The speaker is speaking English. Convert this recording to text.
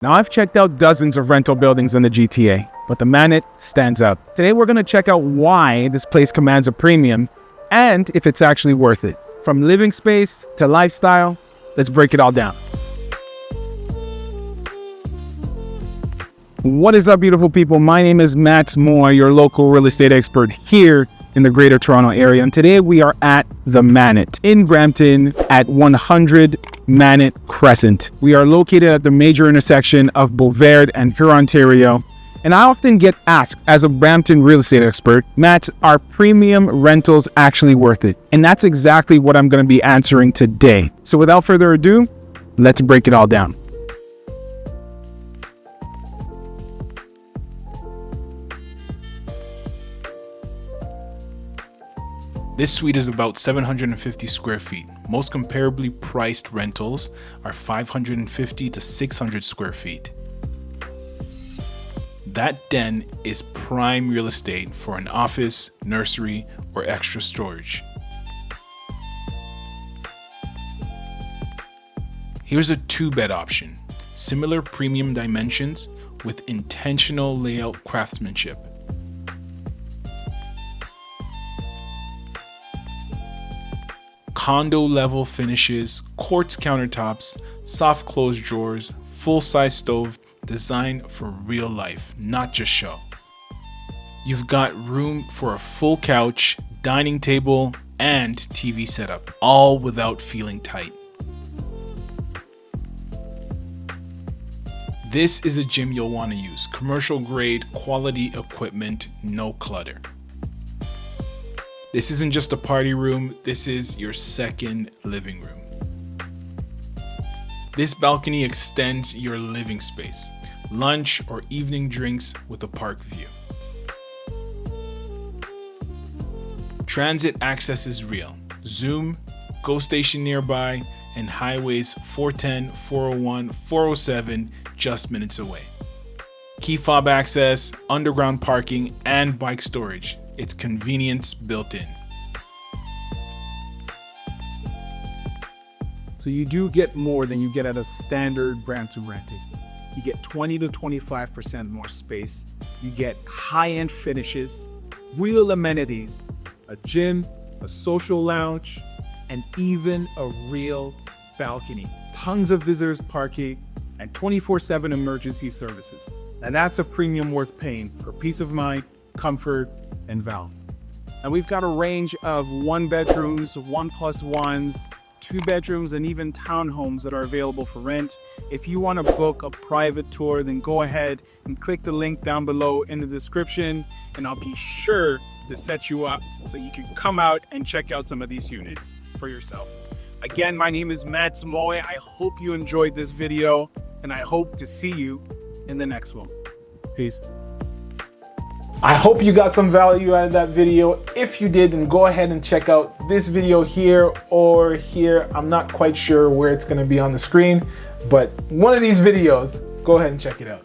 Now, I've checked out dozens of rental buildings in the GTA, but the Manett stands out. Today, we're going to check out why this place commands a premium and if it's actually worth it. From living space to lifestyle, let's break it all down. What is up, beautiful people? My name is Mats Moy, your local real estate expert here in the Greater Toronto Area. And today we are at the Manett in Brampton at 100 Manett Crescent. We are located at the major intersection of Boulevard and Huron, Ontario. And I often get asked, as a Brampton real estate expert, Matt, are premium rentals actually worth it? And that's exactly what I'm going to be answering today. So without further ado, let's break it all down. This suite is about 750 square feet. Most comparably priced rentals are 550 to 600 square feet. That den is prime real estate for an office, nursery, or extra storage. Here's a 2-bed option. Similar premium dimensions with intentional layout craftsmanship. Condo level finishes, quartz countertops, soft close drawers, full-size stove designed for real life, not just show. You've got room for a full couch, dining table, and TV setup, all without feeling tight. This is a gym you'll want to use. Commercial grade, quality equipment, no clutter. This isn't just a party room, this is your second living room. This balcony extends your living space. Lunch or evening drinks with a park view. Transit access is real. Zoom, GO station nearby, and highways 410, 401, 407 just minutes away. Key fob access, underground parking, and bike storage. It's convenience built in. So you do get more than you get at a standard Brampton renting. You get 20 to 25% more space. You get high-end finishes, real amenities, a gym, a social lounge, and even a real balcony. Tons of visitors parking and 24/7 emergency services. And that's a premium worth paying for peace of mind, comfort, and value. And we've got a range of 1-bedrooms, 1+1s, 2-bedrooms, and even townhomes that are available for rent. If you want to book a private tour, then go ahead and click the link down below in the description, and I'll be sure to set you up so you can come out and check out some of these units for yourself. Again, my name is Mats Moy. I hope you enjoyed this video, and I hope to see you in the next one. Peace. I hope you got some value out of that video. If you did, then go ahead and check out this video here or here. I'm not quite sure where it's going to be on the screen, but one of these videos, go ahead and check it out.